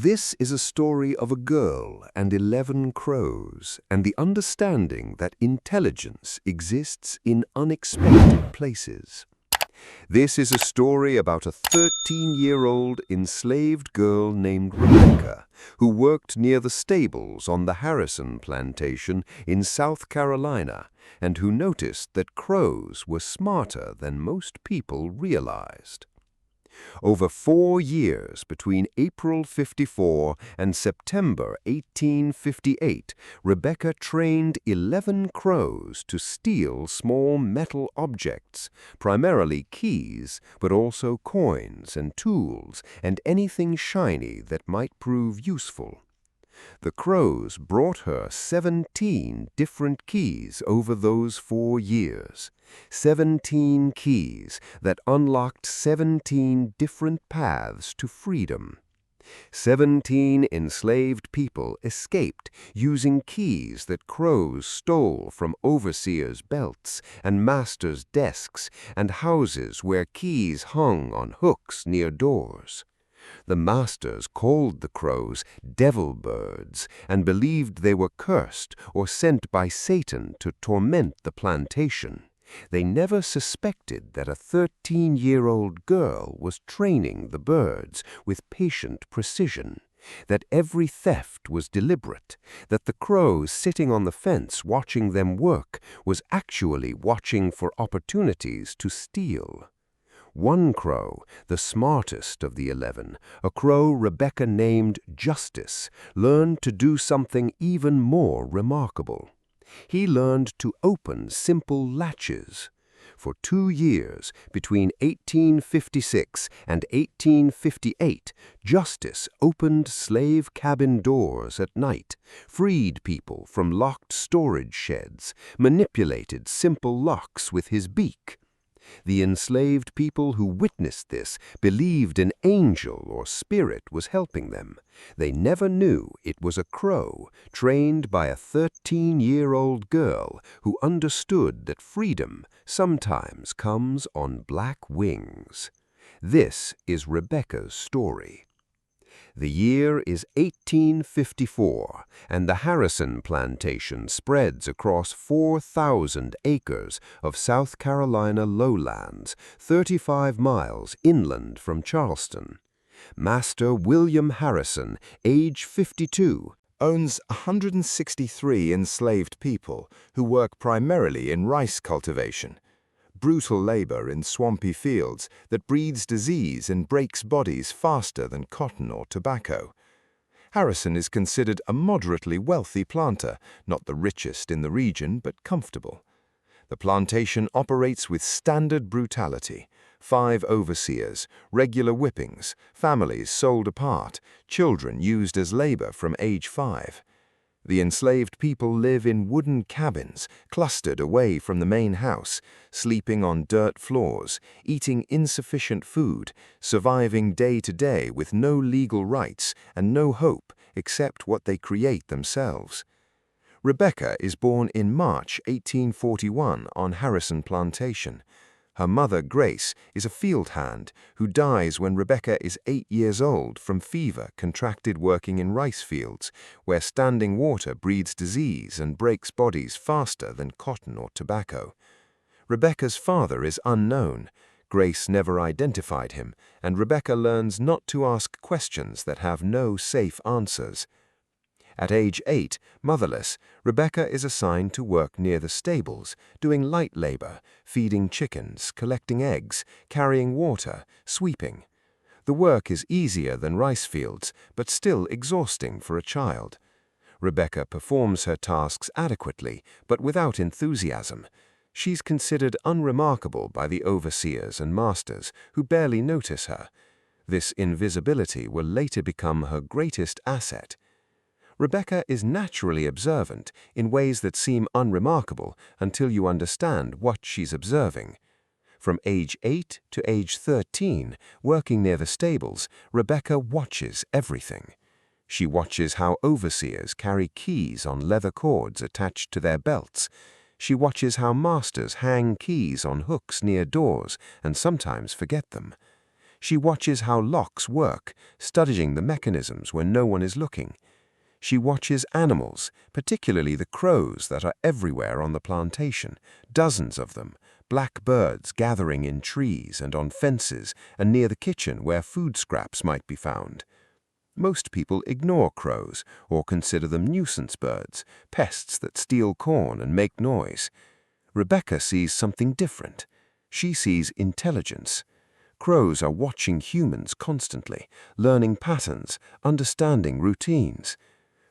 This is a story of a girl and 11 crows, and the understanding that intelligence exists in unexpected places. This is a story about a 13-year-old enslaved girl named Rebecca, who worked near the stables on the Harrison Plantation in South Carolina, and who noticed that crows were smarter than most people realized. Over 4 years, between April 54 and September 1858, Rebecca trained 11 crows to steal small metal objects, primarily keys, but also coins and tools and anything shiny that might prove useful. The crows brought her 17 different keys over those 4 years. 17 keys that unlocked 17 different paths to freedom. 17 enslaved people escaped using keys that crows stole from overseers' belts and masters' desks and houses where keys hung on hooks near doors. The masters called the crows devil birds and believed they were cursed or sent by Satan to torment the plantation. They never suspected that a 13-year-old girl was training the birds with patient precision, that every theft was deliberate, that the crow sitting on the fence watching them work was actually watching for opportunities to steal. One crow, the smartest of the 11, a crow Rebecca named Justice, learned to do something even more remarkable. He learned to open simple latches. For 2 years, between 1856 and 1858, Justice opened slave cabin doors at night, freed people from locked storage sheds, manipulated simple locks with his beak. The enslaved people who witnessed this believed an angel or spirit was helping them. They never knew it was a crow trained by a 13-year-old girl who understood that freedom sometimes comes on black wings. This is Rebecca's story. The year is 1854, and the Harrison Plantation spreads across 4,000 acres of South Carolina lowlands, 35 miles inland from Charleston. Master William Harrison, age 52, owns 163 enslaved people who work primarily in rice cultivation. Brutal labor in swampy fields that breeds disease and breaks bodies faster than cotton or tobacco. Harrison is considered a moderately wealthy planter, not the richest in the region, but comfortable. The plantation operates with standard brutality: 5 overseers, regular whippings, families sold apart, children used as labor from age 5. The enslaved people live in wooden cabins, clustered away from the main house, sleeping on dirt floors, eating insufficient food, surviving day to day with no legal rights and no hope except what they create themselves. Rebecca is born in March 1841 on Harrison Plantation. Her mother, Grace, is a field hand who dies when Rebecca is 8 years old from fever contracted working in rice fields, where standing water breeds disease and breaks bodies faster than cotton or tobacco. Rebecca's father is unknown. Grace never identified him, and Rebecca learns not to ask questions that have no safe answers. At age 8, motherless, Rebecca is assigned to work near the stables, doing light labor, feeding chickens, collecting eggs, carrying water, sweeping. The work is easier than rice fields, but still exhausting for a child. Rebecca performs her tasks adequately, but without enthusiasm. She's considered unremarkable by the overseers and masters, who barely notice her. This invisibility will later become her greatest asset. Rebecca is naturally observant in ways that seem unremarkable until you understand what she's observing. From age 8 to age 13, working near the stables, Rebecca watches everything. She watches how overseers carry keys on leather cords attached to their belts. She watches how masters hang keys on hooks near doors and sometimes forget them. She watches how locks work, studying the mechanisms when no one is looking. She watches animals, particularly the crows that are everywhere on the plantation, dozens of them, black birds gathering in trees and on fences and near the kitchen where food scraps might be found. Most people ignore crows or consider them nuisance birds, pests that steal corn and make noise. Rebecca sees something different. She sees intelligence. Crows are watching humans constantly, learning patterns, understanding routines.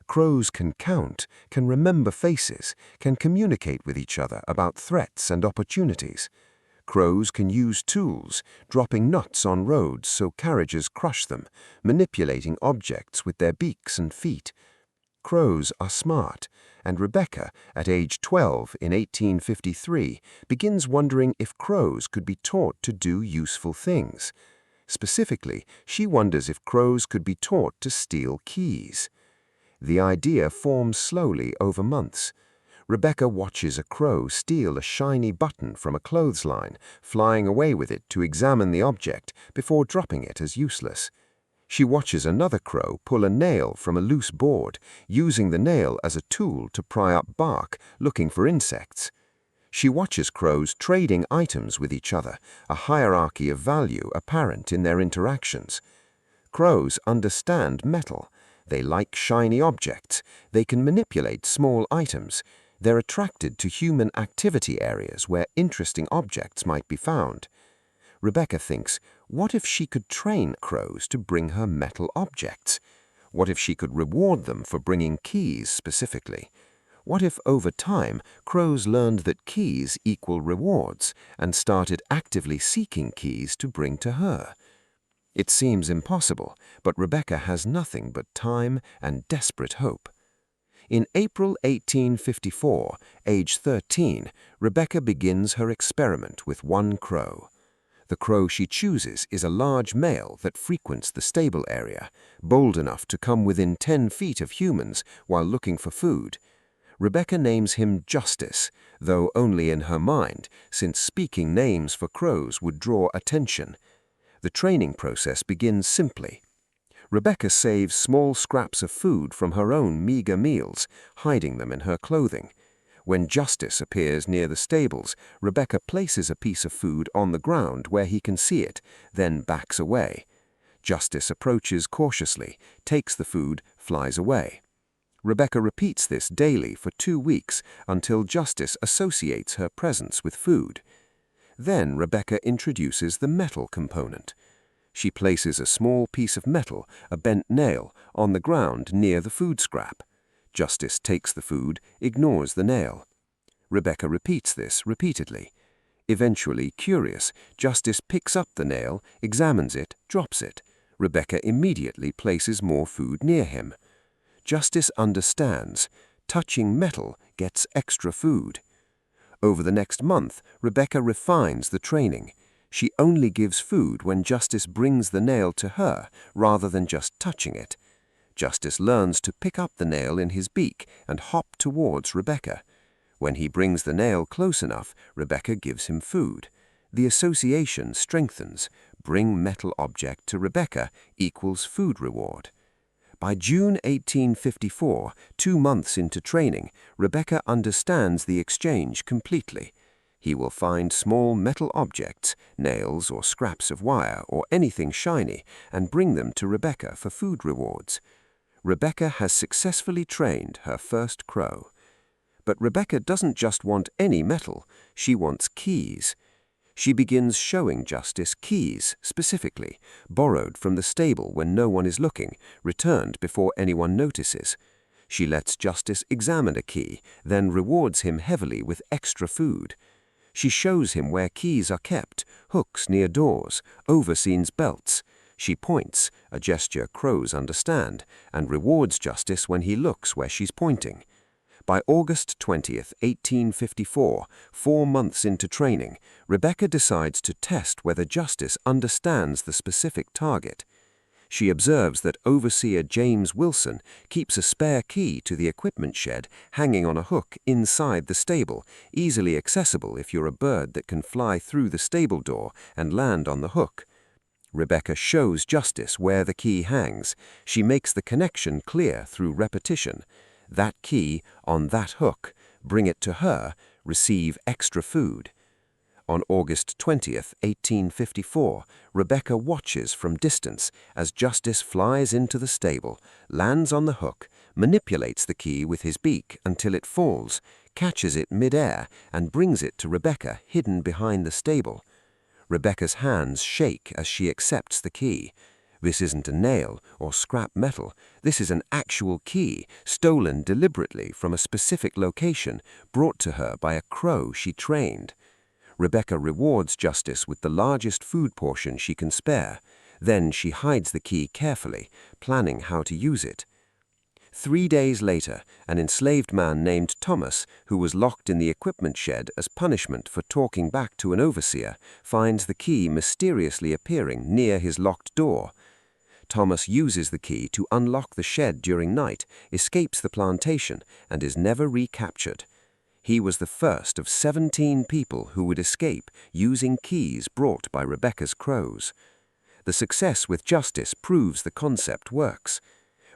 Crows can count, can remember faces, can communicate with each other about threats and opportunities. Crows can use tools, dropping nuts on roads so carriages crush them, manipulating objects with their beaks and feet. Crows are smart, and Rebecca, at age 12 in 1853, begins wondering if crows could be taught to do useful things. Specifically, she wonders if crows could be taught to steal keys. The idea forms slowly over months. Rebecca watches a crow steal a shiny button from a clothesline, flying away with it to examine the object before dropping it as useless. She watches another crow pull a nail from a loose board, using the nail as a tool to pry up bark, looking for insects. She watches crows trading items with each other, a hierarchy of value apparent in their interactions. Crows understand metal. They like shiny objects. They can manipulate small items. They're attracted to human activity areas where interesting objects might be found. Rebecca thinks, what if she could train crows to bring her metal objects? What if she could reward them for bringing keys specifically? What if over time crows learned that keys equal rewards and started actively seeking keys to bring to her? It seems impossible, but Rebecca has nothing but time and desperate hope. In April 1854, age 13, Rebecca begins her experiment with one crow. The crow she chooses is a large male that frequents the stable area, bold enough to come within 10 feet of humans while looking for food. Rebecca names him Justice, though only in her mind, since speaking names for crows would draw attention. The training process begins simply. Rebecca saves small scraps of food from her own meager meals, hiding them in her clothing. When Justice appears near the stables, Rebecca places a piece of food on the ground where he can see it, then backs away. Justice approaches cautiously, takes the food, flies away. Rebecca repeats this daily for 2 weeks until Justice associates her presence with food. Then Rebecca introduces the metal component. She places a small piece of metal, a bent nail, on the ground near the food scrap. Justice takes the food, ignores the nail. Rebecca repeats this repeatedly. Eventually, curious, Justice picks up the nail, examines it, drops it. Rebecca immediately places more food near him. Justice understands. Touching metal gets extra food. Over the next month, Rebecca refines the training. She only gives food when Justice brings the nail to her, rather than just touching it. Justice learns to pick up the nail in his beak and hop towards Rebecca. When he brings the nail close enough, Rebecca gives him food. The association strengthens. Bring metal object to Rebecca equals food reward. By June 1854, 2 months into training, Rebecca understands the exchange completely. He will find small metal objects, nails or scraps of wire or anything shiny, and bring them to Rebecca for food rewards. Rebecca has successfully trained her first crow. But Rebecca doesn't just want any metal, she wants keys. She begins showing Justice keys, specifically, borrowed from the stable when no one is looking, returned before anyone notices. She lets Justice examine a key, then rewards him heavily with extra food. She shows him where keys are kept, hooks near doors, overseens belts. She points, a gesture crows understand, and rewards Justice when he looks where she's pointing. By August 20th, 1854, 4 months into training, Rebecca decides to test whether Justice understands the specific target. She observes that Overseer James Wilson keeps a spare key to the equipment shed hanging on a hook inside the stable, easily accessible if you're a bird that can fly through the stable door and land on the hook. Rebecca shows Justice where the key hangs. She makes the connection clear through repetition. That key, on that hook, bring it to her, receive extra food. On August 20th, 1854, Rebecca watches from distance as Justice flies into the stable, lands on the hook, manipulates the key with his beak until it falls, catches it mid-air, and brings it to Rebecca hidden behind the stable. Rebecca's hands shake as she accepts the key. This isn't a nail or scrap metal. This is an actual key, stolen deliberately from a specific location, brought to her by a crow she trained. Rebecca rewards Justice with the largest food portion she can spare. Then she hides the key carefully, planning how to use it. 3 days later, an enslaved man named Thomas, who was locked in the equipment shed as punishment for talking back to an overseer, finds the key mysteriously appearing near his locked door. Thomas uses the key to unlock the shed during night, escapes the plantation, and is never recaptured. He was the first of 17 people who would escape using keys brought by Rebecca's crows. The success with Justice proves the concept works.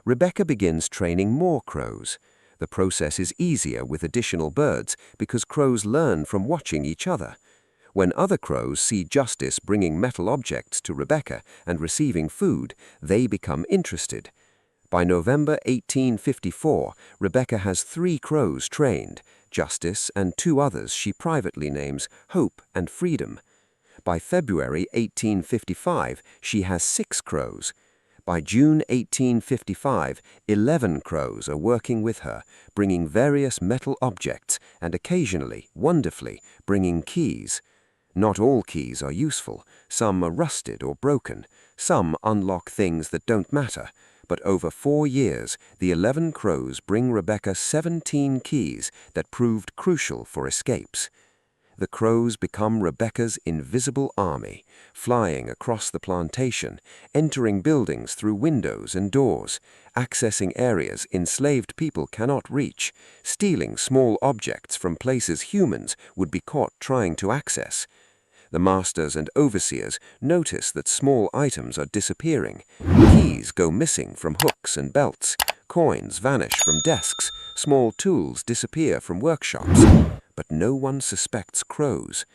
Rebecca begins training more crows. The process is easier with additional birds because crows learn from watching each other. When other crows see Justice bringing metal objects to Rebecca and receiving food, they become interested. By November 1854, Rebecca has 3 crows trained, Justice and 2 others she privately names Hope and Freedom. By February 1855, she has 6 crows. By June 1855, 11 crows are working with her, bringing various metal objects and occasionally, wonderfully, bringing keys. Not all keys are useful. Some are rusted or broken. Some unlock things that don't matter. But over 4 years, the 11 crows bring Rebecca 17 keys that proved crucial for escapes. The crows become Rebecca's invisible army, flying across the plantation, entering buildings through windows and doors, accessing areas enslaved people cannot reach, stealing small objects from places humans would be caught trying to access. The masters and overseers notice that small items are disappearing. Keys go missing from hooks and belts. Coins vanish from desks. Small tools disappear from workshops. But no one suspects crows.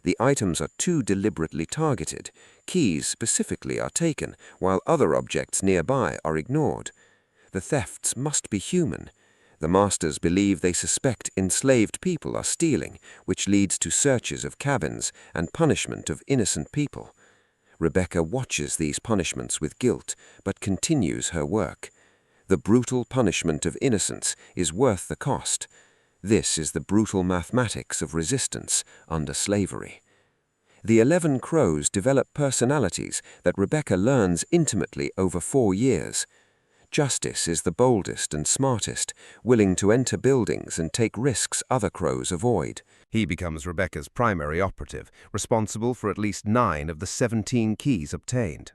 The items are too deliberately targeted. Keys specifically are taken, while other objects nearby are ignored. The thefts must be human. The masters believe they suspect enslaved people are stealing, which leads to searches of cabins and punishment of innocent people. Rebecca watches these punishments with guilt, but continues her work. The brutal punishment of innocence is worth the cost. This is the brutal mathematics of resistance under slavery. The 11 crows develop personalities that Rebecca learns intimately over 4 years. Justice is the boldest and smartest, willing to enter buildings and take risks other crows avoid. He becomes Rebecca's primary operative, responsible for at least 9 of the 17 keys obtained.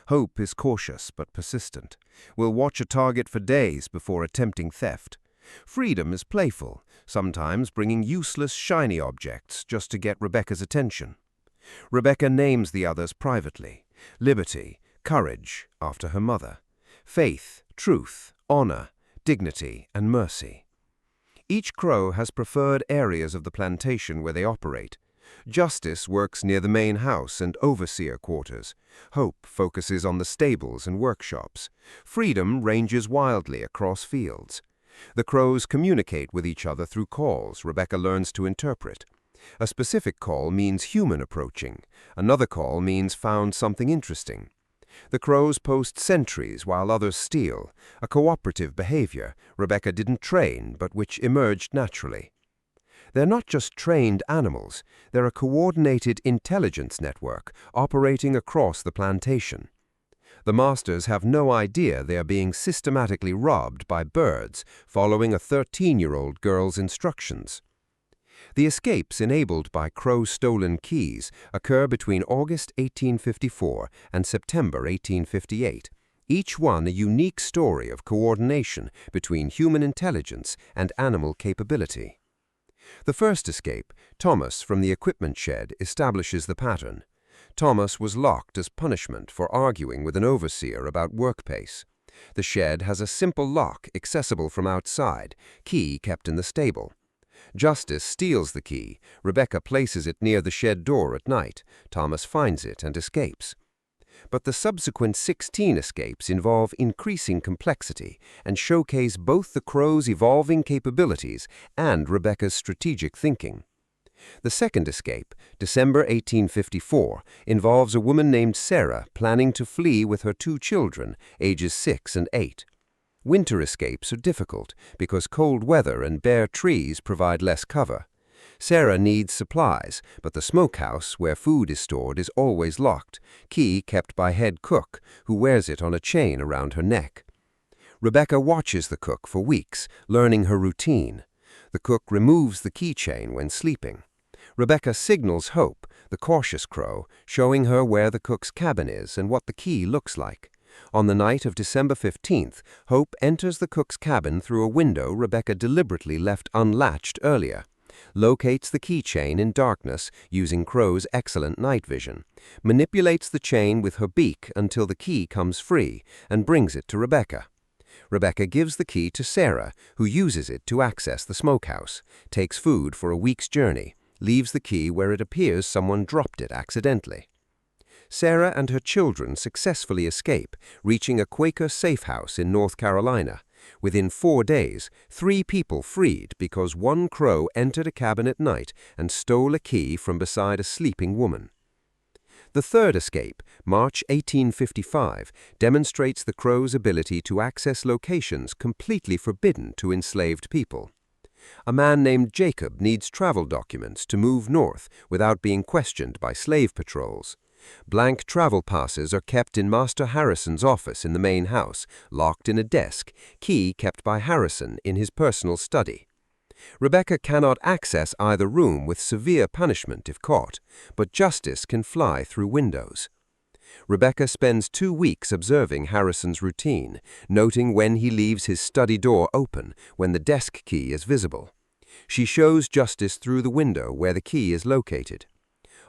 Hope is cautious but persistent, will watch a target for days before attempting theft. Freedom is playful, sometimes bringing useless, shiny objects just to get Rebecca's attention. Rebecca names the others privately: Liberty, Courage, after her mother; Faith, Truth, Honor, Dignity, and Mercy. Each crow has preferred areas of the plantation where they operate. Justice works near the main house and overseer quarters. Hope focuses on the stables and workshops. Freedom ranges wildly across fields. The crows communicate with each other through calls Rebecca learns to interpret. A specific call means human approaching. Another call means found something interesting. The crows post sentries while others steal, a cooperative behavior Rebecca didn't train but which emerged naturally. They're not just trained animals, they're a coordinated intelligence network operating across the plantation. The masters have no idea they are being systematically robbed by birds following a 13-year-old girl's instructions. The escapes enabled by crow-stolen keys occur between August 1854 and September 1858, each one a unique story of coordination between human intelligence and animal capability. The first escape, Thomas from the equipment shed, establishes the pattern. Thomas was locked as punishment for arguing with an overseer about work pace. The shed has a simple lock accessible from outside, key kept in the stable. Justice steals the key. Rebecca places it near the shed door at night. Thomas finds it and escapes. But the subsequent 16 escapes involve increasing complexity and showcase both the crow's evolving capabilities and Rebecca's strategic thinking. The second escape, December 1854, involves a woman named Sarah planning to flee with her 2 children, ages 6 and 8. Winter escapes are difficult because cold weather and bare trees provide less cover. Sarah needs supplies, but the smokehouse where food is stored is always locked, key kept by head cook, who wears it on a chain around her neck. Rebecca watches the cook for weeks, learning her routine. The cook removes the keychain when sleeping. Rebecca signals Hope, the cautious crow, showing her where the cook's cabin is and what the key looks like. On the night of December 15th, Hope enters the cook's cabin through a window Rebecca deliberately left unlatched earlier, locates the keychain in darkness using Crow's excellent night vision, manipulates the chain with her beak until the key comes free, and brings it to Rebecca. Rebecca gives the key to Sarah, who uses it to access the smokehouse, takes food for a week's journey, leaves the key where it appears someone dropped it accidentally. Sarah and her children successfully escape, reaching a Quaker safe house in North Carolina. Within 4 days, 3 people freed because one crow entered a cabin at night and stole a key from beside a sleeping woman. The third escape, March 1855, demonstrates the crow's ability to access locations completely forbidden to enslaved people. A man named Jacob needs travel documents to move north without being questioned by slave patrols. Blank travel passes are kept in Master Harrison's office in the main house, locked in a desk, key kept by Harrison in his personal study. Rebecca cannot access either room with severe punishment if caught, but justice can fly through windows. Rebecca spends 2 weeks observing Harrison's routine, noting when he leaves his study door open, when the desk key is visible. She shows Justice through the window where the key is located.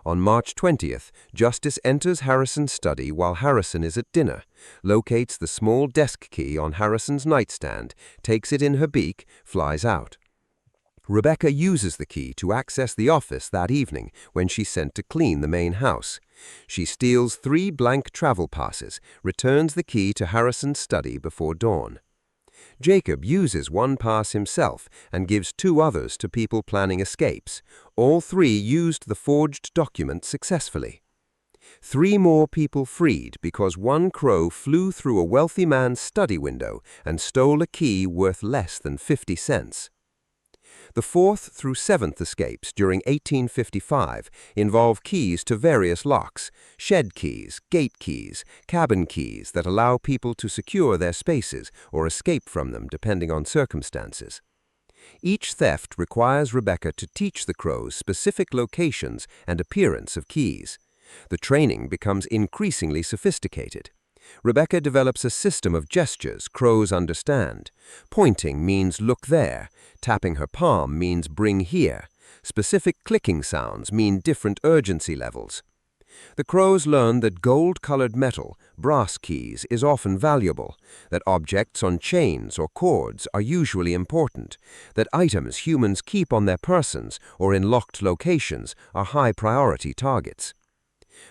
On March 20th, Justice enters Harrison's study while Harrison is at dinner, locates the small desk key on Harrison's nightstand, takes it in her beak, flies out. Rebecca uses the key to access the office that evening when she's sent to clean the main house. She steals 3 blank travel passes, returns the key to Harrison's study before dawn. Jacob uses 1 pass himself and gives 2 others to people planning escapes. All 3 used the forged document successfully. 3 more people freed because 1 crow flew through a wealthy man's study window and stole a key worth less than 50 cents. The 4th through 7th escapes during 1855 involve keys to various locks, shed keys, gate keys, cabin keys that allow people to secure their spaces or escape from them depending on circumstances. Each theft requires Rebecca to teach the crows specific locations and appearance of keys. The training becomes increasingly sophisticated. Rebecca develops a system of gestures crows understand. Pointing means look there. Tapping her palm means bring here. Specific clicking sounds mean different urgency levels. The crows learn that gold-colored metal, brass keys, is often valuable, that objects on chains or cords are usually important, that items humans keep on their persons or in locked locations are high-priority targets.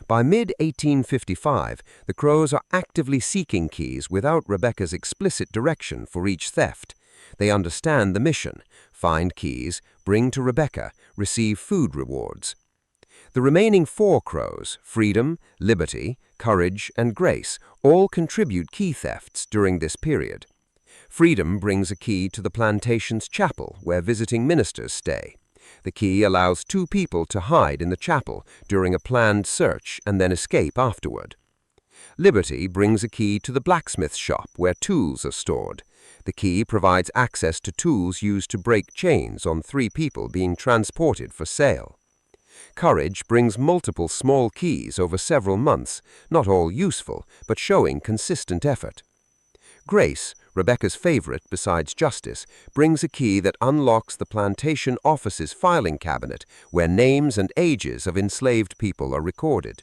By mid-1855, the crows are actively seeking keys without Rebecca's explicit direction for each theft. They understand the mission: find keys, bring to Rebecca, receive food rewards. The remaining 4 crows, Freedom, Liberty, Courage, and Grace, all contribute key thefts during this period. Freedom brings a key to the Plantation's chapel where visiting ministers stay. The key allows 2 people to hide in the chapel during a planned search and then escape afterward. Liberty brings a key to the blacksmith shop where tools are stored. The key provides access to tools used to break chains on 3 people being transported for sale. Courage brings multiple small keys over several months, not all useful, but showing consistent effort. Grace, Rebecca's favorite besides Justice, brings a key that unlocks the plantation office's filing cabinet where names and ages of enslaved people are recorded.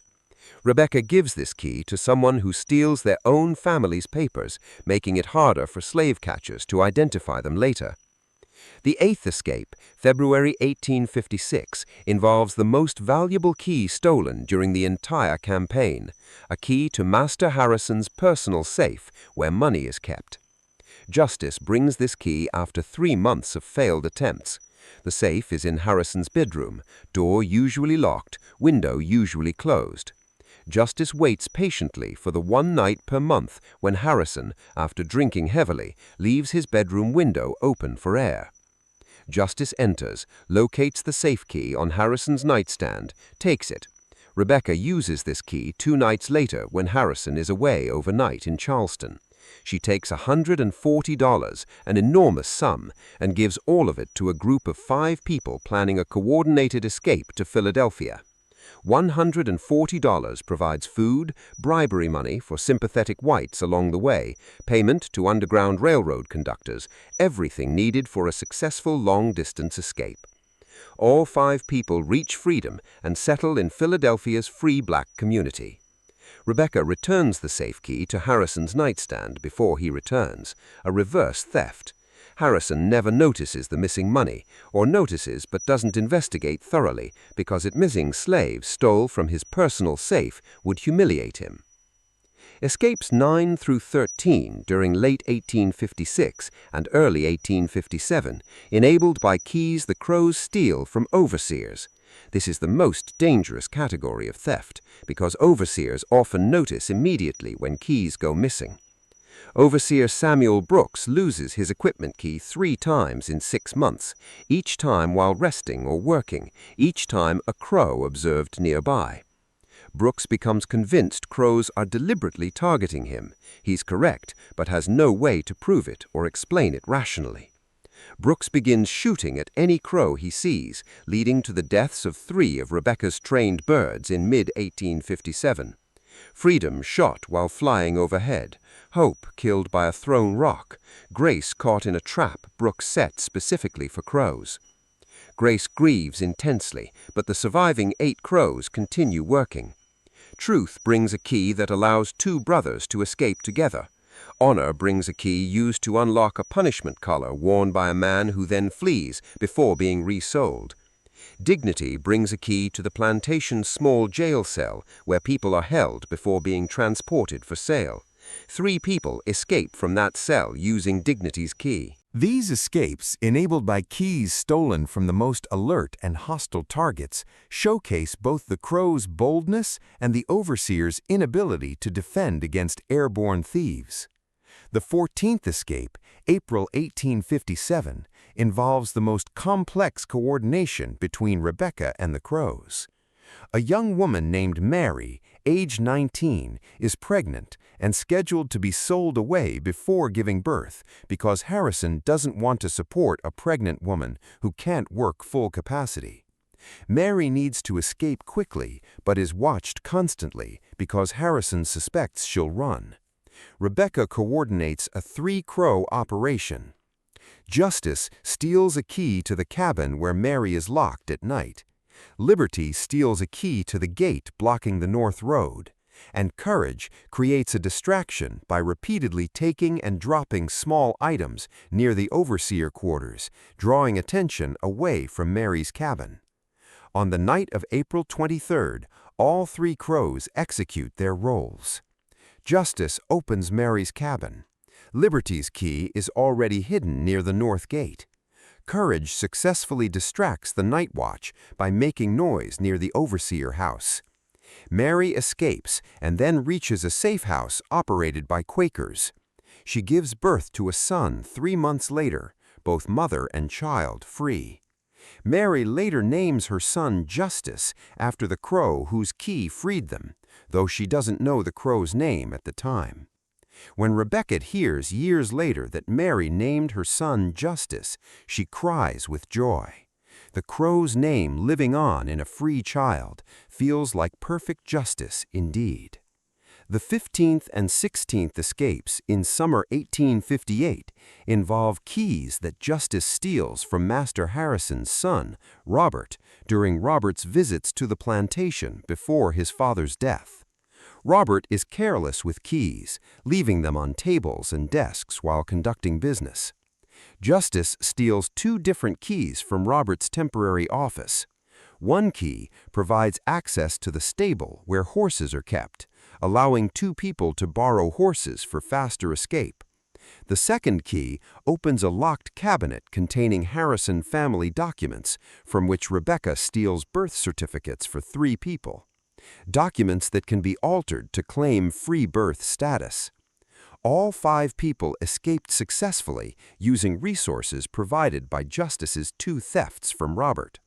Rebecca gives this key to someone who steals their own family's papers, making it harder for slave catchers to identify them later. The eighth escape, February 1856, involves the most valuable key stolen during the entire campaign, a key to Master Harrison's personal safe where money is kept. Justice brings this key after 3 months of failed attempts. The safe is in Harrison's bedroom, door usually locked, window usually closed. Justice waits patiently for the one night per month when Harrison, after drinking heavily, leaves his bedroom window open for air. Justice enters, locates the safe key on Harrison's nightstand, takes it. Rebecca uses this key 2 nights later when Harrison is away overnight in Charleston. She takes $140, an enormous sum, and gives all of it to a group of 5 people planning a coordinated escape to Philadelphia. $140 provides food, bribery money for sympathetic whites along the way, payment to Underground Railroad conductors, everything needed for a successful long-distance escape. All 5 people reach freedom and settle in Philadelphia's free black community. Rebecca returns the safe key to Harrison's nightstand before he returns, a reverse theft. Harrison never notices the missing money, or notices but doesn't investigate thoroughly because it missing slaves stole from his personal safe would humiliate him. Escapes 9 through 13 during late 1856 and early 1857, enabled by keys the Crows steal from overseers. This is the most dangerous category of theft, because overseers often notice immediately when keys go missing. Overseer Samuel Brooks loses his equipment key 3 times in 6 months, each time while resting or working, each time a crow observed nearby. Brooks becomes convinced crows are deliberately targeting him. He's correct, but has no way to prove it or explain it rationally. Brooks begins shooting at any crow he sees, leading to the deaths of 3 of Rebecca's trained birds in mid-1857. Freedom shot while flying overhead, Hope killed by a thrown rock, Grace caught in a trap Brooks set specifically for crows. Grace grieves intensely, but the surviving 8 crows continue working. Truth brings a key that allows 2 brothers to escape together. Honor brings a key used to unlock a punishment collar worn by a man who then flees before being resold. Dignity brings a key to the Plantation's small jail cell where people are held before being transported for sale. 3 people escape from that cell using Dignity's key. These escapes, enabled by keys stolen from the most alert and hostile targets, showcase both the Crows' boldness and the overseer's inability to defend against airborne thieves. The 14th escape, April 1857, involves the most complex coordination between Rebecca and the Crows. A young woman named Mary, age 19, is pregnant and scheduled to be sold away before giving birth because Harrison doesn't want to support a pregnant woman who can't work full capacity. Mary needs to escape quickly but is watched constantly because Harrison suspects she'll run. Rebecca coordinates a 3-crow operation. Justice steals a key to the cabin where Mary is locked at night. Liberty steals a key to the gate blocking the North Road, and Courage creates a distraction by repeatedly taking and dropping small items near the overseer quarters, drawing attention away from Mary's cabin. On the night of April 23rd, all 3 crows execute their roles. Justice opens Mary's cabin. Liberty's key is already hidden near the north gate. Courage successfully distracts the night watch by making noise near the overseer house. Mary escapes and then reaches a safe house operated by Quakers. She gives birth to a son 3 months later, both mother and child free. Mary later names her son Justice after the crow whose key freed them, though she doesn't know the crow's name at the time. When Rebecca hears years later that Mary named her son Justice, she cries with joy. The crow's name living on in a free child feels like perfect justice indeed. The 15th and 16th escapes in summer 1858 involve keys that Justice steals from Master Harrison's son, Robert, during Robert's visits to the plantation before his father's death. Robert is careless with keys, leaving them on tables and desks while conducting business. Justice steals 2 different keys from Robert's temporary office. One key provides access to the stable where horses are kept, allowing 2 people to borrow horses for faster escape. The second key opens a locked cabinet containing Harrison family documents, from which Rebecca steals birth certificates for 3 people. Documents that can be altered to claim free birth status. All 5 people escaped successfully using resources provided by Justice's 2 thefts from Robert.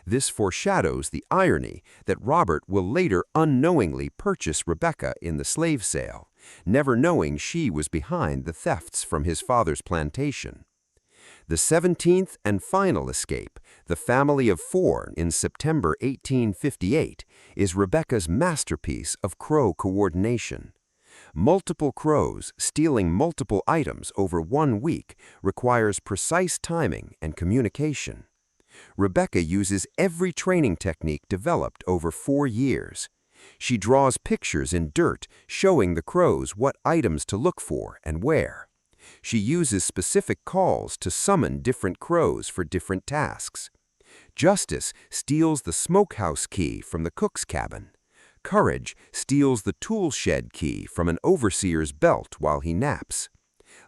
This foreshadows the irony that Robert will later unknowingly purchase Rebecca in the slave sale, never knowing she was behind the thefts from his father's plantation. The 17th and final escape, the family of 4 in September 1858, is Rebecca's masterpiece of crow coordination. Multiple crows stealing multiple items over 1 week requires precise timing and communication. Rebecca uses every training technique developed over 4 years. She draws pictures in dirt showing the crows what items to look for and where. She uses specific calls to summon different crows for different tasks. Justice steals the smokehouse key from the cook's cabin. Courage steals the tool shed key from an overseer's belt while he naps.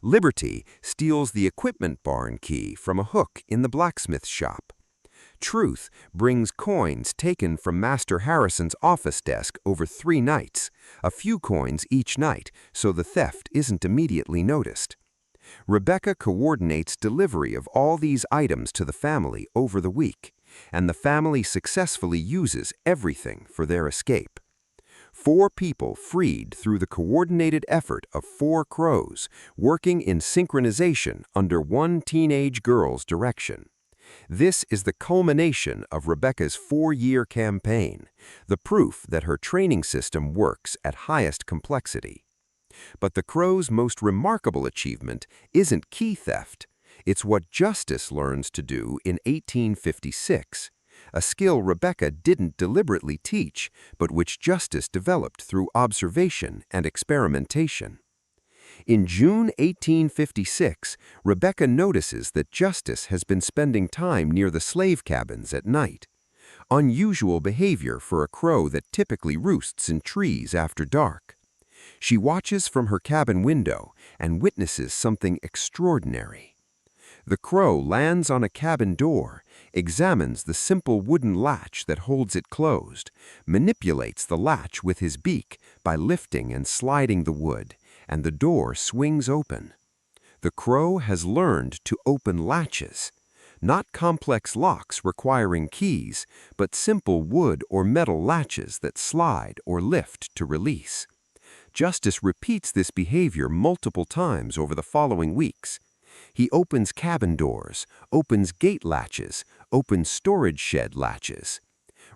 Liberty steals the equipment barn key from a hook in the blacksmith shop. Truth brings coins taken from Master Harrison's office desk over 3 nights, a few coins each night, so the theft isn't immediately noticed. Rebecca coordinates delivery of all these items to the family over the week, and the family successfully uses everything for their escape. 4 people freed through the coordinated effort of 4 crows, working in synchronization under one teenage girl's direction. This is the culmination of Rebecca's 4-year campaign, the proof that her training system works at highest complexity. But the crow's most remarkable achievement isn't key theft. It's what Justice learns to do in 1856, a skill Rebecca didn't deliberately teach, but which Justice developed through observation and experimentation. In June 1856, Rebecca notices that Justice has been spending time near the slave cabins at night. Unusual behavior for a crow that typically roosts in trees after dark. She watches from her cabin window and witnesses something extraordinary. The crow lands on a cabin door, examines the simple wooden latch that holds it closed, manipulates the latch with his beak by lifting and sliding the wood, and the door swings open. The crow has learned to open latches, not complex locks requiring keys, but simple wood or metal latches that slide or lift to release. Justice repeats this behavior multiple times over the following weeks. He opens cabin doors, opens gate latches, opens storage shed latches.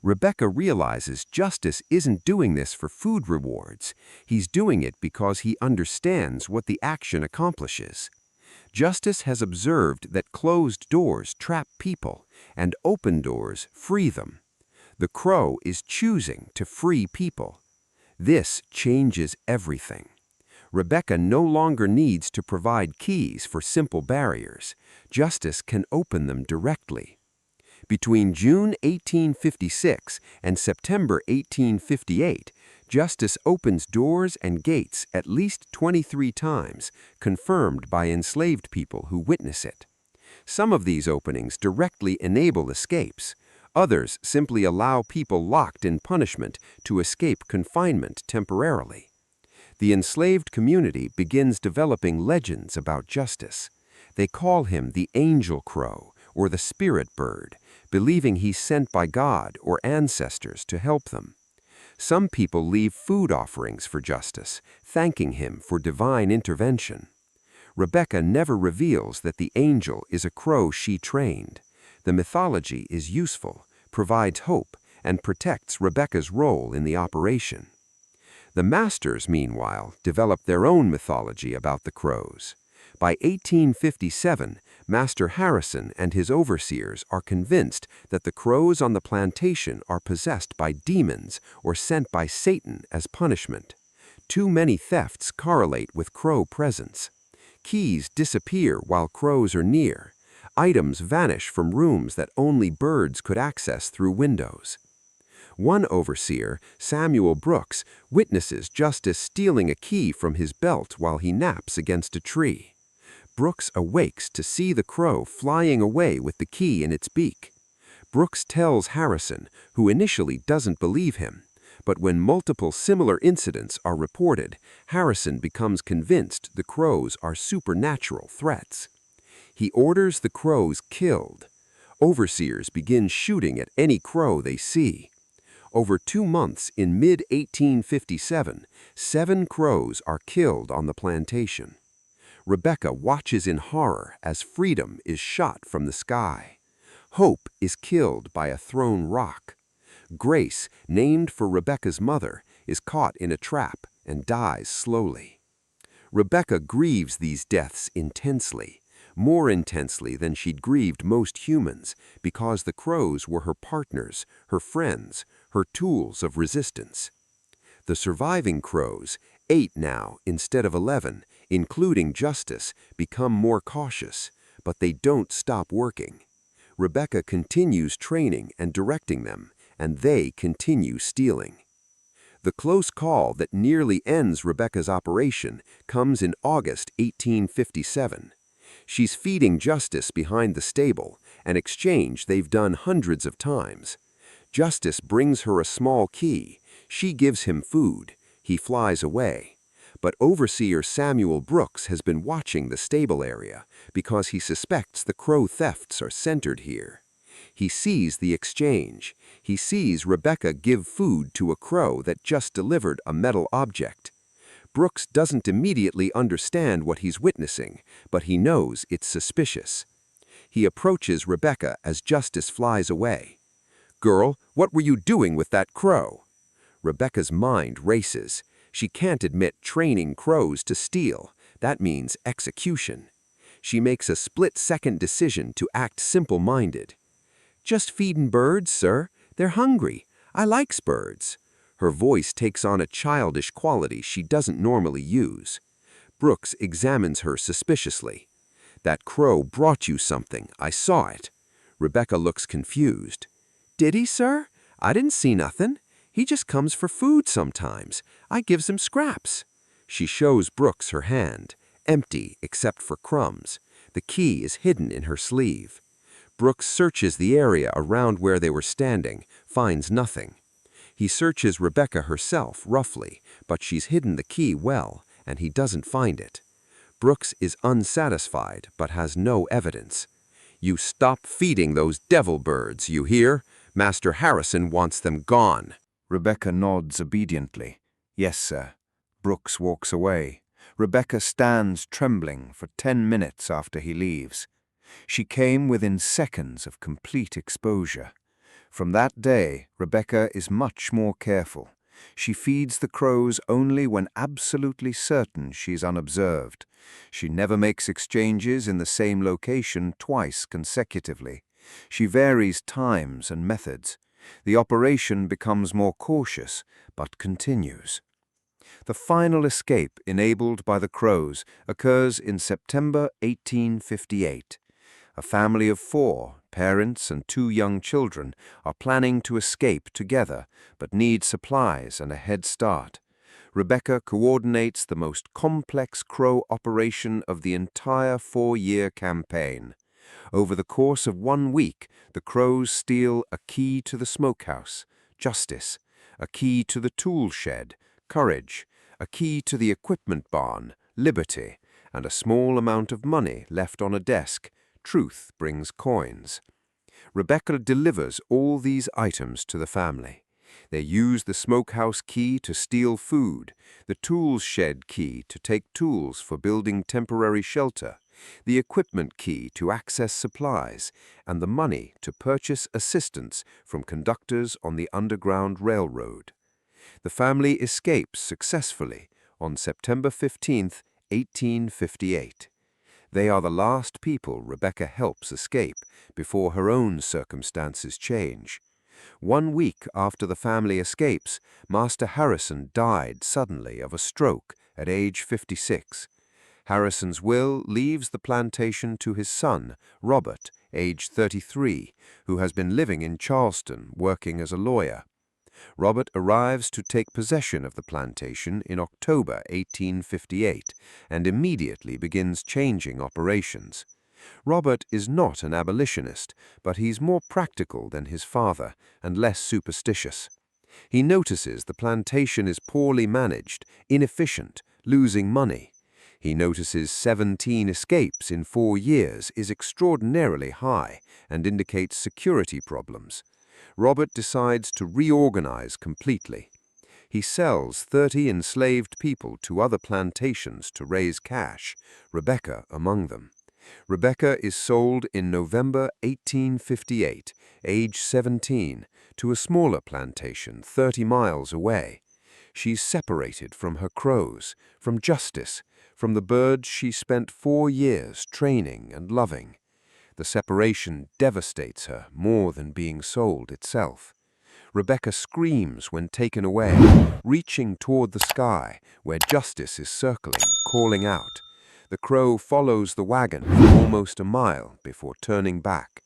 Rebecca realizes Justice isn't doing this for food rewards. He's doing it because he understands what the action accomplishes. Justice has observed that closed doors trap people, and open doors free them. The crow is choosing to free people. This changes everything. Rebecca no longer needs to provide keys for simple barriers. Justice can open them directly. Between June 1856 and September 1858, Justice opens doors and gates at least 23 times, confirmed by enslaved people who witness it. Some of these openings directly enable escapes. Others simply allow people locked in punishment to escape confinement temporarily. The enslaved community begins developing legends about Justice. They call him the angel crow or the spirit bird, believing he's sent by God or ancestors to help them. Some people leave food offerings for Justice, thanking him for divine intervention. Rebecca never reveals that the angel is a crow she trained. The mythology is useful, provides hope, and protects Rebecca's role in the operation. The masters, meanwhile, developed their own mythology about the crows. By 1857, Master Harrison and his overseers are convinced that the crows on the plantation are possessed by demons or sent by Satan as punishment. Too many thefts correlate with crow presence. Keys disappear while crows are near. Items vanish from rooms that only birds could access through windows. One overseer, Samuel Brooks, witnesses Justice stealing a key from his belt while he naps against a tree. Brooks awakes to see the crow flying away with the key in its beak. Brooks tells Harrison, who initially doesn't believe him, but when multiple similar incidents are reported, Harrison becomes convinced the crows are supernatural threats. He orders the crows killed. Overseers begin shooting at any crow they see. Over 2 months in mid-1857, 7 crows are killed on the plantation. Rebecca watches in horror as freedom is shot from the sky. Hope is killed by a thrown rock. Grace, named for Rebecca's mother, is caught in a trap and dies slowly. Rebecca grieves these deaths intensely, more intensely than she'd grieved most humans, because the crows were her partners, her friends, her tools of resistance. The surviving crows, 8 now instead of 11, including Justice, become more cautious, but they don't stop working. Rebecca continues training and directing them, and they continue stealing. The close call that nearly ends Rebecca's operation comes in August 1857. She's feeding Justice behind the stable, an exchange they've done hundreds of times. Justice brings her a small key. She gives him food. He flies away. But Overseer Samuel Brooks has been watching the stable area because he suspects the crow thefts are centered here. He sees the exchange. He sees Rebecca give food to a crow that just delivered a metal object. Brooks doesn't immediately understand what he's witnessing, but he knows it's suspicious. He approaches Rebecca as Justice flies away. "Girl, what were you doing with that crow?" Rebecca's mind races. She can't admit training crows to steal. That means execution. She makes a split-second decision to act simple-minded. "Just feedin' birds, sir. They're hungry. I likes birds." Her voice takes on a childish quality she doesn't normally use. Brooks examines her suspiciously. "That crow brought you something. I saw it." Rebecca looks confused. "Did he, sir? I didn't see nothing. He just comes for food sometimes. I gives him scraps." She shows Brooks her hand, empty except for crumbs. The key is hidden in her sleeve. Brooks searches the area around where they were standing, finds nothing. He searches Rebecca herself roughly, but she's hidden the key well, and he doesn't find it. Brooks is unsatisfied, but has no evidence. "You stop feeding those devil birds, you hear? Master Harrison wants them gone." Rebecca nods obediently. "Yes, sir." Brooks walks away. Rebecca stands trembling for 10 minutes after he leaves. She came within seconds of complete exposure. From that day, Rebecca is much more careful. She feeds the crows only when absolutely certain she's unobserved. She never makes exchanges in the same location twice consecutively. She varies times and methods. The operation becomes more cautious, but continues. The final escape enabled by the crows occurs in September 1858. A family of 4, parents and 2 young children, are planning to escape together, but need supplies and a head start. Rebecca coordinates the most complex crow operation of the entire 4-year campaign. Over the course of 1 week, the crows steal a key to the smokehouse, Justice, a key to the tool shed, Courage, a key to the equipment barn, Liberty, and a small amount of money left on a desk, Truth brings coins. Rebecca delivers all these items to the family. They use the smokehouse key to steal food, the tools shed key to take tools for building temporary shelter, the equipment key to access supplies, and the money to purchase assistance from conductors on the Underground Railroad. The family escapes successfully on September 15, 1858. They are the last people Rebecca helps escape before her own circumstances change. 1 week after the family escapes, Master Harrison died suddenly of a stroke at age 56. Harrison's will leaves the plantation to his son, Robert, age 33, who has been living in Charleston working as a lawyer. Robert arrives to take possession of the plantation in October 1858 and immediately begins changing operations. Robert is not an abolitionist, but he's more practical than his father and less superstitious. He notices the plantation is poorly managed, inefficient, losing money. He notices 17 escapes in 4 years is extraordinarily high and indicates security problems. Robert decides to reorganize completely. He sells 30 enslaved people to other plantations to raise cash, Rebecca among them. Rebecca is sold in November 1858, age 17, to a smaller plantation 30 miles away. She's separated from her crows, from justice, from the birds she spent 4 years training and loving. The separation devastates her more than being sold itself. Rebecca screams when taken away, reaching toward the sky where justice is circling, calling out. The crow follows the wagon for almost a mile before turning back.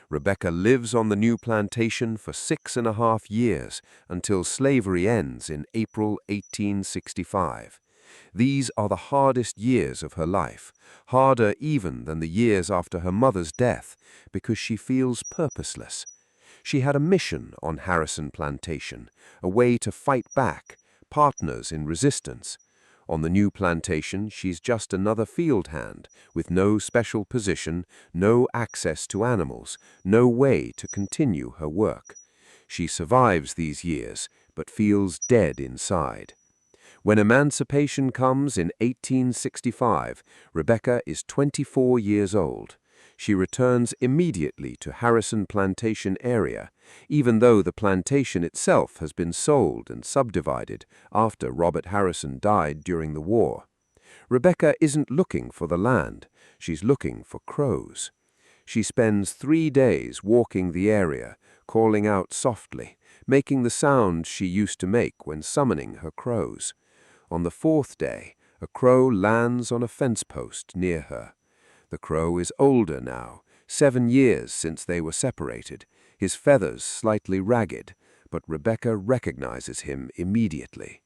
Rebecca lives on the new plantation for 6.5 years until slavery ends in April 1865. These are the hardest years of her life, harder even than the years after her mother's death, because she feels purposeless. She had a mission on Harrison Plantation, a way to fight back, partners in resistance. On the new plantation, she's just another field hand, with no special position, no access to animals, no way to continue her work. She survives these years, but feels dead inside. When emancipation comes in 1865, Rebecca is 24 years old. She returns immediately to Harrison Plantation area, even though the plantation itself has been sold and subdivided after Robert Harrison died during the war. Rebecca isn't looking for the land, she's looking for crows. She spends 3 days walking the area, calling out softly, making the sound she used to make when summoning her crows. On the 4th day, a crow lands on a fence post near her. The crow is older now, 7 years since they were separated, his feathers slightly ragged, but Rebecca recognizes him immediately.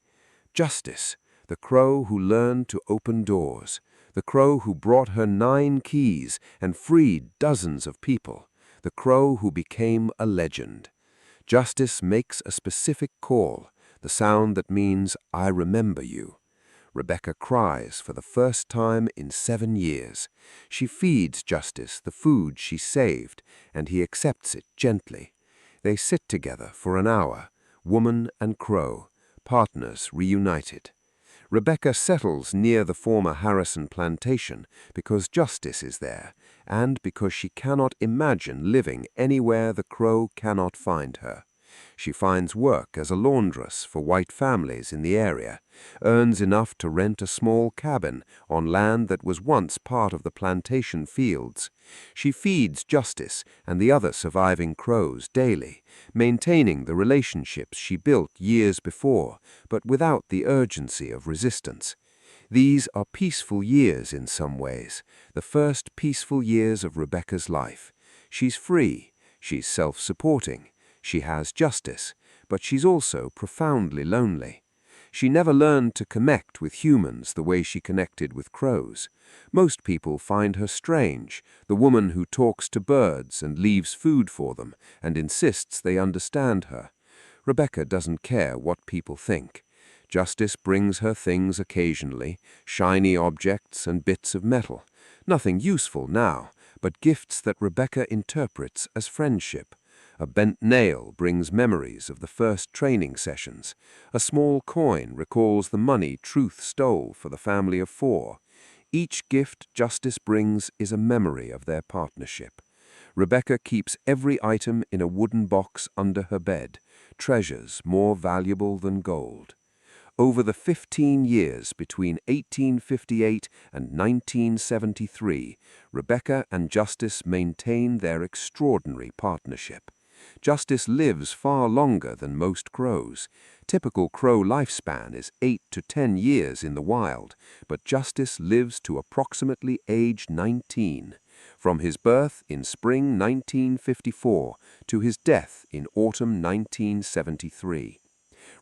Justice, the crow who learned to open doors, the crow who brought her 9 keys and freed dozens of people, the crow who became a legend. Justice makes a specific call, the sound that means, "I remember you." Rebecca cries for the first time in 7 years. She feeds Justice the food she saved, and he accepts it gently. They sit together for an hour, woman and crow, partners reunited. Rebecca settles near the former Harrison plantation because Justice is there, and because she cannot imagine living anywhere the crow cannot find her. She finds work as a laundress for white families in the area, earns enough to rent a small cabin on land that was once part of the plantation fields. She feeds Justice and the other surviving crows daily, maintaining the relationships she built years before, but without the urgency of resistance. These are peaceful years in some ways, the first peaceful years of Rebecca's life. She's free, she's self-supporting. She has justice, but she's also profoundly lonely. She never learned to connect with humans the way she connected with crows. Most people find her strange, the woman who talks to birds and leaves food for them and insists they understand her. Rebecca doesn't care what people think. Justice brings her things occasionally, shiny objects and bits of metal. Nothing useful now, but gifts that Rebecca interprets as friendship. A bent nail brings memories of the first training sessions. A small coin recalls the money Truth stole for the family of 4. Each gift Justice brings is a memory of their partnership. Rebecca keeps every item in a wooden box under her bed, treasures more valuable than gold. Over the 15 years between 1858 and 1973, Rebecca and Justice maintain their extraordinary partnership. Justice lives far longer than most crows. Typical crow lifespan is 8 to 10 years in the wild, but Justice lives to approximately age 19. From his birth in spring 1954 to his death in autumn 1973.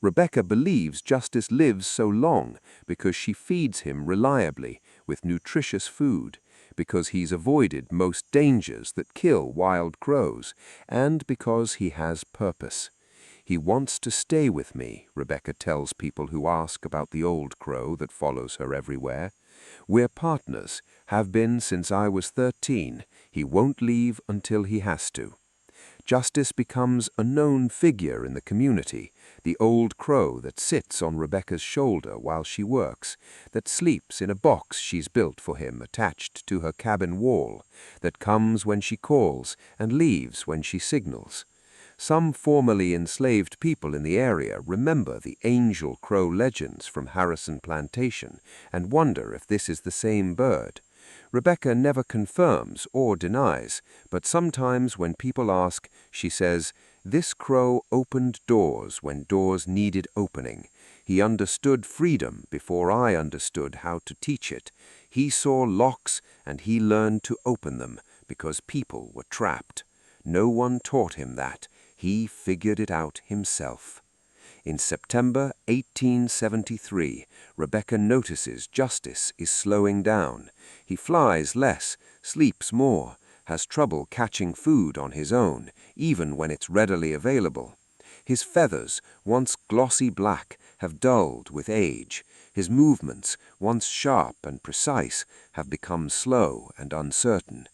Rebecca believes Justice lives so long because she feeds him reliably with nutritious food, because he's avoided most dangers that kill wild crows, and because he has purpose. He wants to stay with me, Rebecca tells people who ask about the old crow that follows her everywhere. We're partners, have been since I was 13. He won't leave until he has to. Justice becomes a known figure in the community, the old crow that sits on Rebecca's shoulder while she works, that sleeps in a box she's built for him attached to her cabin wall, that comes when she calls and leaves when she signals. Some formerly enslaved people in the area remember the angel crow legends from Harrison Plantation and wonder if this is the same bird. Rebecca never confirms or denies, but sometimes when people ask, she says, "This crow opened doors when doors needed opening. He understood freedom before I understood how to teach it. He saw locks and he learned to open them because people were trapped. No one taught him that. He figured it out himself." In September 1873, Rebecca notices Justice is slowing down. He flies less, sleeps more, has trouble catching food on his own, even when it's readily available. His feathers, once glossy black, have dulled with age. His movements, once sharp and precise, have become slow and uncertain.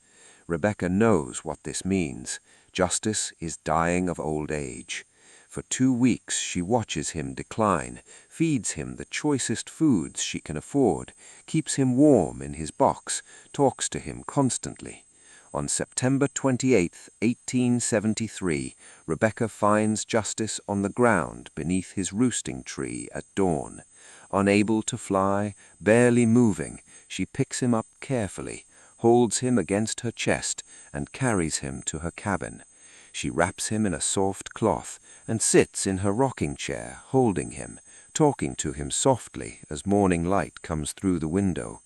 Rebecca knows what this means. Justice is dying of old age. For 2 weeks she watches him decline, feeds him the choicest foods she can afford, keeps him warm in his box, talks to him constantly. On September 28, 1873, Rebecca finds Justice on the ground beneath his roosting tree at dawn. Unable to fly, barely moving, she picks him up carefully, holds him against her chest, and carries him to her cabin. She wraps him in a soft cloth and sits in her rocking chair, holding him, talking to him softly as morning light comes through the window.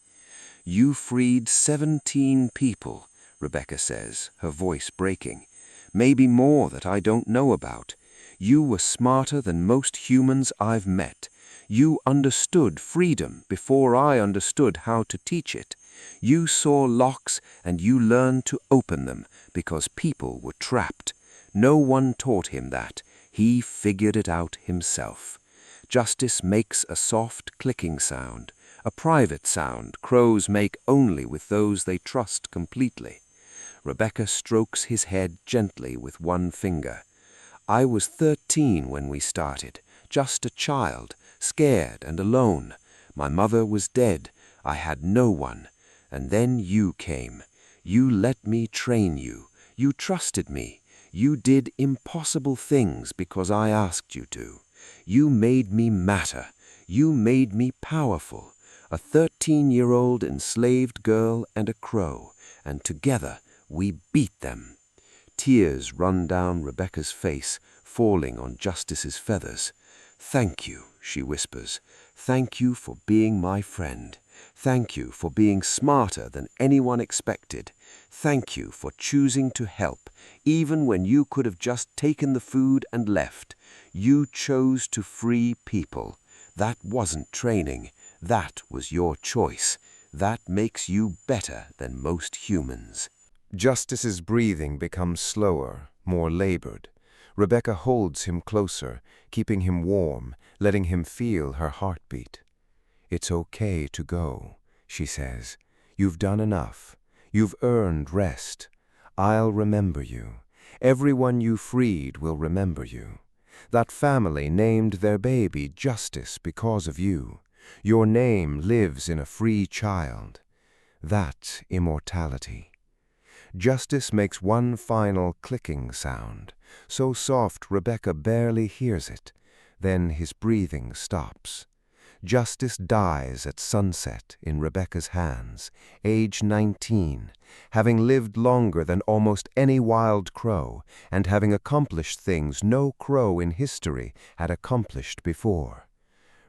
"You freed 17 people," Rebecca says, her voice breaking. "Maybe more that I don't know about. You were smarter than most humans I've met. You understood freedom before I understood how to teach it. You saw locks and you learned to open them because people were trapped. No one taught him that. He figured it out himself." Justice makes a soft clicking sound, a private sound crows make only with those they trust completely. Rebecca strokes his head gently with one finger. "I was 13 when we started, just a child, scared and alone. My mother was dead. I had no one. And then you came. You let me train you. You trusted me. You did impossible things because I asked you to. You made me matter. You made me powerful. A 13-year-old enslaved girl and a crow, and together we beat them." Tears run down Rebecca's face, falling on Justice's feathers. "Thank you," she whispers. "Thank you for being my friend. Thank you for being smarter than anyone expected. Thank you for choosing to help, even when you could have just taken the food and left. You chose to free people. That wasn't training. That was your choice. That makes you better than most humans." Justice's breathing becomes slower, more labored. Rebecca holds him closer, keeping him warm, letting him feel her heartbeat. "It's okay to go," she says. "You've done enough. You've earned rest. I'll remember you. Everyone you freed will remember you. That family named their baby Justice because of you. Your name lives in a free child. That's immortality." Justice makes one final clicking sound, so soft Rebecca barely hears it. Then his breathing stops. Justice dies at sunset in Rebecca's hands, age 19, having lived longer than almost any wild crow, and having accomplished things no crow in history had accomplished before.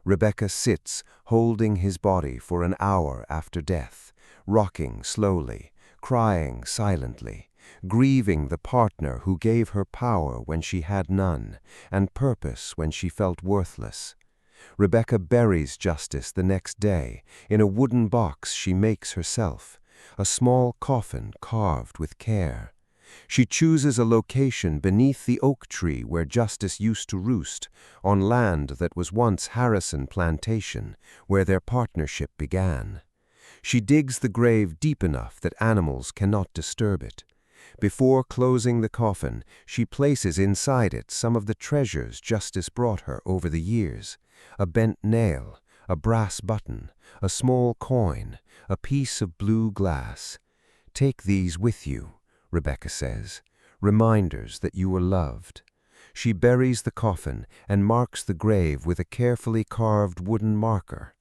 Rebecca sits holding his body for an hour after death, rocking slowly, crying silently, grieving the partner who gave her power when she had none, and purpose when she felt worthless. Rebecca buries Justice the next day in a wooden box she makes herself, a small coffin carved with care. She chooses a location beneath the oak tree where Justice used to roost, on land that was once Harrison Plantation, where their partnership began. She digs the grave deep enough that animals cannot disturb it. Before closing the coffin, she places inside it some of the treasures Justice brought her over the years: a bent nail, a brass button, a small coin, a piece of blue glass. "Take these with you," Rebecca says, "reminders that you were loved." She buries the coffin and marks the grave with a carefully carved wooden marker.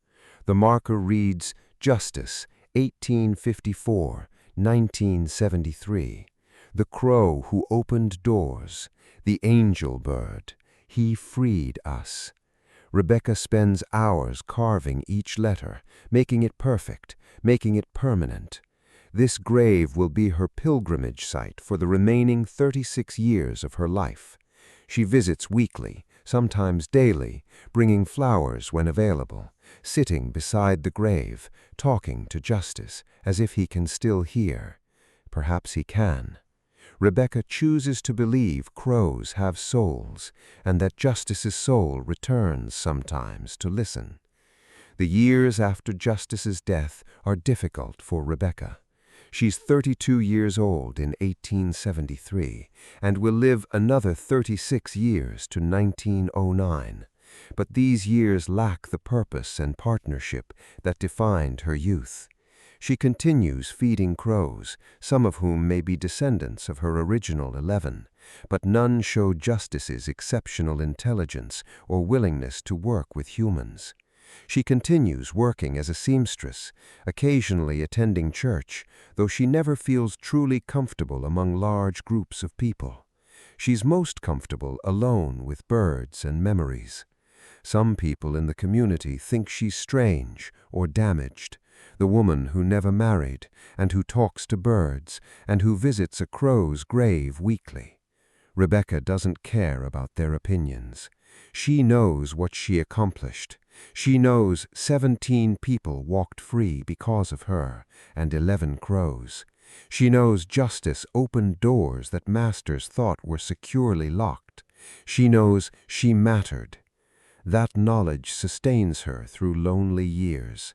The marker reads, "Justice, 1854, 1973. The crow who opened doors, the angel bird, he freed us." Rebecca spends hours carving each letter, making it perfect, making it permanent. This grave will be her pilgrimage site for the remaining 36 years of her life. She visits weekly, sometimes daily, bringing flowers when available, sitting beside the grave, talking to Justice as if he can still hear. Perhaps he can. Rebecca chooses to believe crows have souls, and that Justice's soul returns sometimes to listen. The years after Justice's death are difficult for Rebecca. She's 32 years old in 1873, and will live another 36 years to 1909. But these years lack the purpose and partnership that defined her youth. She continues feeding crows, some of whom may be descendants of her original 11, but none show Justice's exceptional intelligence or willingness to work with humans. She continues working as a seamstress, occasionally attending church, though she never feels truly comfortable among large groups of people. She's most comfortable alone with birds and memories. Some people in the community think she's strange or damaged, the woman who never married and who talks to birds and who visits a crow's grave weekly. Rebecca doesn't care about their opinions. She knows what she accomplished. She knows 17 people walked free because of her, and 11 crows. She knows Justice opened doors that masters thought were securely locked. She knows she mattered. That knowledge sustains her through lonely years.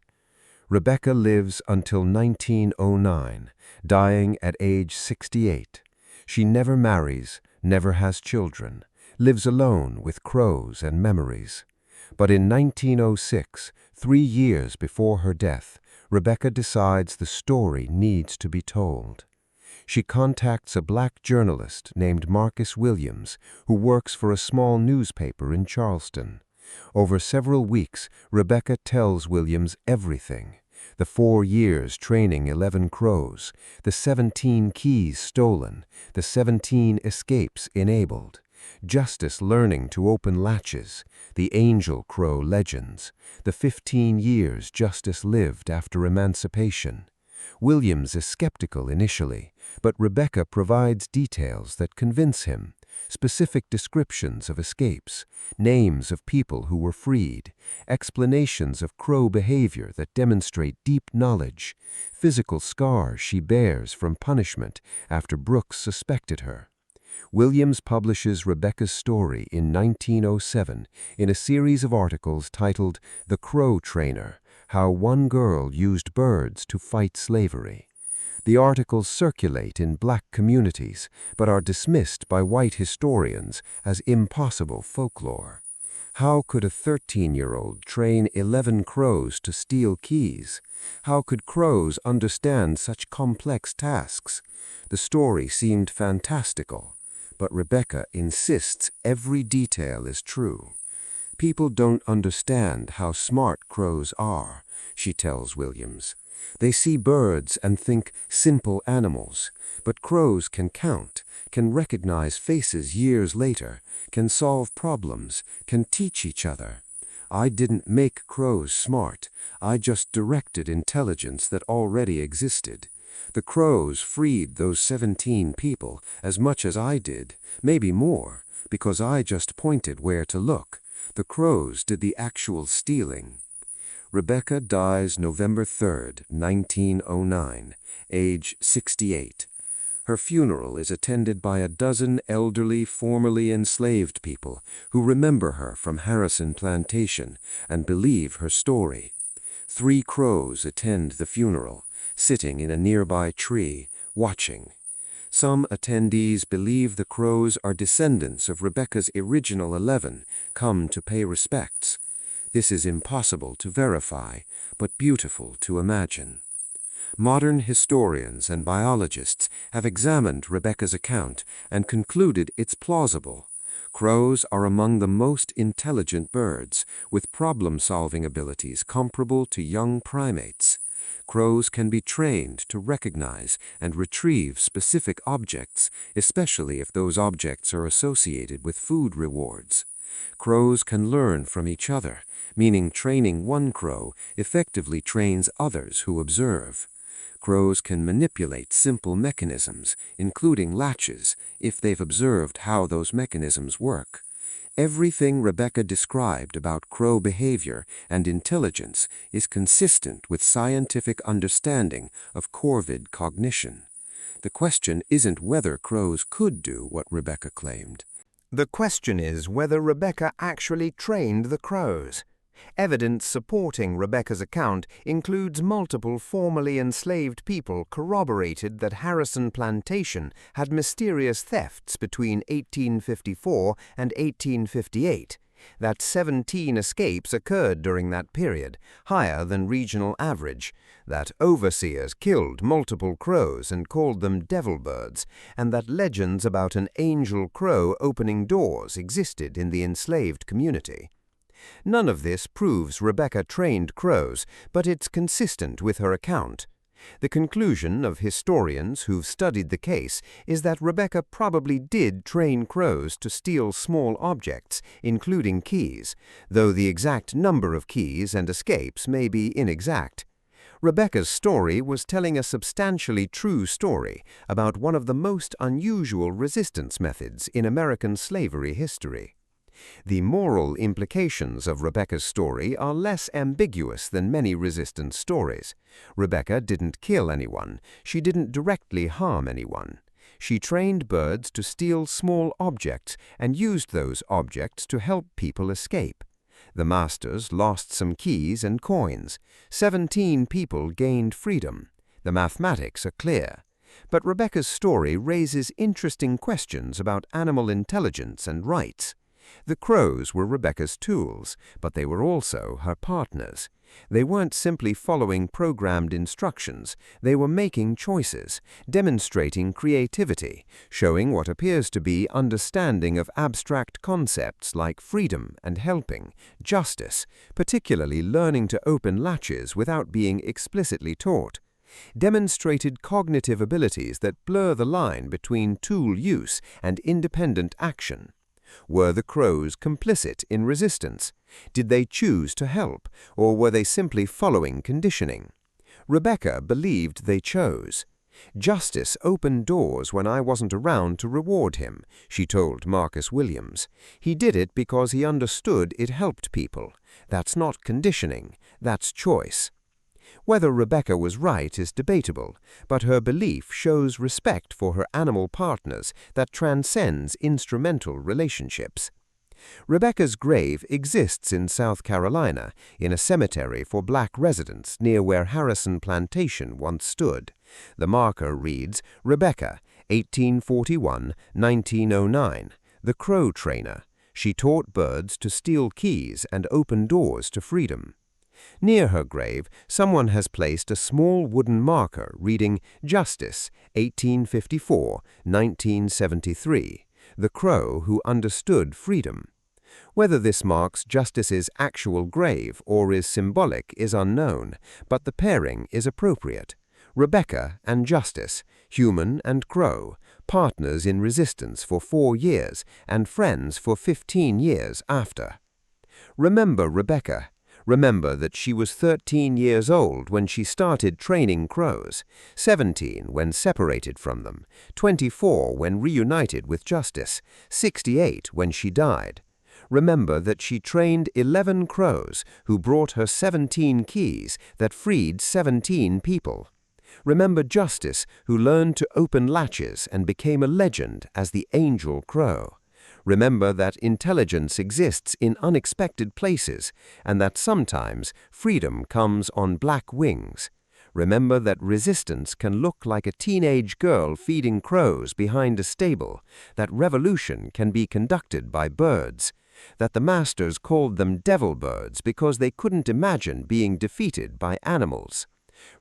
Rebecca lives until 1909, dying at age 68. She never marries, never has children, lives alone with crows and memories. But in 1906, 3 years before her death, Rebecca decides the story needs to be told. She contacts a black journalist named Marcus Williams, who works for a small newspaper in Charleston. Over several weeks, Rebecca tells Williams everything: the 4 years training 11 crows, the 17 keys stolen, the 17 escapes enabled, Justice learning to open latches, the angel crow legends, the 15 years Justice lived after emancipation. Williams is skeptical initially, but Rebecca provides details that convince him: specific descriptions of escapes, names of people who were freed, explanations of crow behavior that demonstrate deep knowledge, physical scars she bears from punishment after Brooks suspected her. Williams publishes Rebecca's story in 1907 in a series of articles titled "The Crow Trainer: How One Girl Used Birds to Fight Slavery." The articles circulate in black communities, but are dismissed by white historians as impossible folklore. How could a 13-year-old train 11 crows to steal keys? How could crows understand such complex tasks? The story seemed fantastical, but Rebecca insists every detail is true. People don't understand how smart crows are, she tells Williams. They see birds and think simple animals, but crows can count, can recognize faces years later, can solve problems, can teach each other. I didn't make crows smart, I just directed intelligence that already existed. The crows freed those 17 people as much as I did, maybe more, because I just pointed where to look. The crows did the actual stealing. Rebecca dies November 3, 1909, age 68. Her funeral is attended by a dozen elderly, formerly enslaved people who remember her from Harrison Plantation and believe her story. 3 crows attend the funeral, sitting in a nearby tree, watching. Some attendees believe the crows are descendants of Rebecca's original 11, come to pay respects. This is impossible to verify, but beautiful to imagine. Modern historians and biologists have examined Rebecca's account and concluded it's plausible. Crows are among the most intelligent birds, with problem-solving abilities comparable to young primates. Crows can be trained to recognize and retrieve specific objects, especially if those objects are associated with food rewards. Crows can learn from each other, meaning training one crow effectively trains others who observe. Crows can manipulate simple mechanisms, including latches, if they've observed how those mechanisms work. Everything Rebecca described about crow behavior and intelligence is consistent with scientific understanding of corvid cognition. The question isn't whether crows could do what Rebecca claimed. The question is whether Rebecca actually trained the crows. Evidence supporting Rebecca's account includes multiple formerly enslaved people corroborated that Harrison Plantation had mysterious thefts between 1854 and 1858, that 17 escapes occurred during that period, higher than regional average, that overseers killed multiple crows and called them devil birds, and that legends about an angel crow opening doors existed in the enslaved community. None of this proves Rebecca trained crows, but it's consistent with her account. The conclusion of historians who've studied the case is that Rebecca probably did train crows to steal small objects, including keys, though the exact number of keys and escapes may be inexact. Rebecca's story was telling a substantially true story about one of the most unusual resistance methods in American slavery history. The moral implications of Rebecca's story are less ambiguous than many resistance stories. Rebecca didn't kill anyone. She didn't directly harm anyone. She trained birds to steal small objects and used those objects to help people escape. The masters lost some keys and coins. 17 people gained freedom. The mathematics are clear. But Rebecca's story raises interesting questions about animal intelligence and rights. The crows were Rebecca's tools, but they were also her partners. They weren't simply following programmed instructions, they were making choices, demonstrating creativity, showing what appears to be understanding of abstract concepts like freedom and helping, justice, particularly learning to open latches without being explicitly taught. Demonstrated cognitive abilities that blur the line between tool use and independent action. Were the crows complicit in resistance? Did they choose to help, or were they simply following conditioning? Rebecca believed they chose. Justice opened doors when I wasn't around to reward him, she told Marcus Williams. He did it because he understood it helped people. That's not conditioning, that's choice. Whether Rebecca was right is debatable, but her belief shows respect for her animal partners that transcends instrumental relationships. Rebecca's grave exists in South Carolina, in a cemetery for black residents near where Harrison Plantation once stood. The marker reads, Rebecca, 1841-1909, the crow trainer. She taught birds to steal keys and open doors to freedom. Near her grave, someone has placed a small wooden marker reading Justice, 1854-1973, the crow who understood freedom. Whether this marks Justice's actual grave or is symbolic is unknown, but the pairing is appropriate. Rebecca and Justice, human and crow, partners in resistance for 4 years and friends for 15 years after. Remember Rebecca. Remember that she was 13 years old when she started training crows, 17 when separated from them, 24 when reunited with Justice, 68 when she died. Remember that she trained 11 crows who brought her 17 keys that freed 17 people. Remember Justice, who learned to open latches and became a legend as the Angel Crow. Remember that intelligence exists in unexpected places and that sometimes freedom comes on black wings. Remember that resistance can look like a teenage girl feeding crows behind a stable, that revolution can be conducted by birds, that the masters called them devil birds because they couldn't imagine being defeated by animals.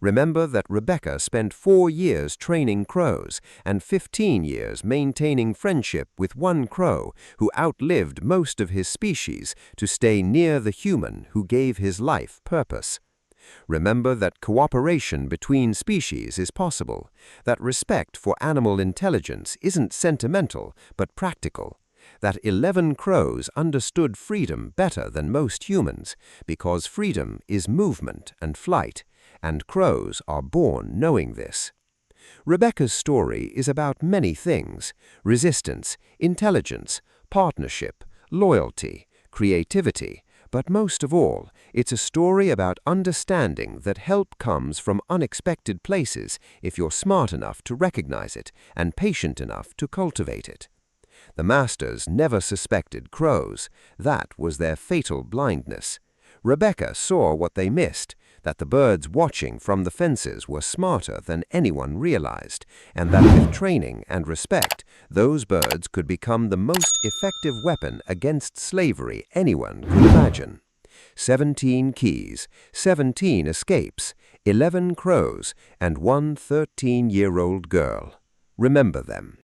Remember that Rebecca spent 4 years training crows and 15 years maintaining friendship with one crow who outlived most of his species to stay near the human who gave his life purpose. Remember that cooperation between species is possible, that respect for animal intelligence isn't sentimental but practical, that 11 crows understood freedom better than most humans because freedom is movement and flight, and crows are born knowing this. Rebecca's story is about many things: resistance, intelligence, partnership, loyalty, creativity, but most of all, it's a story about understanding that help comes from unexpected places if you're smart enough to recognize it and patient enough to cultivate it. The masters never suspected crows. That was their fatal blindness. Rebecca saw what they missed, that the birds watching from the fences were smarter than anyone realized, and that with training and respect, those birds could become the most effective weapon against slavery anyone could imagine. 17 keys, 17 escapes, 11 crows, and one 13-year-old girl. Remember them.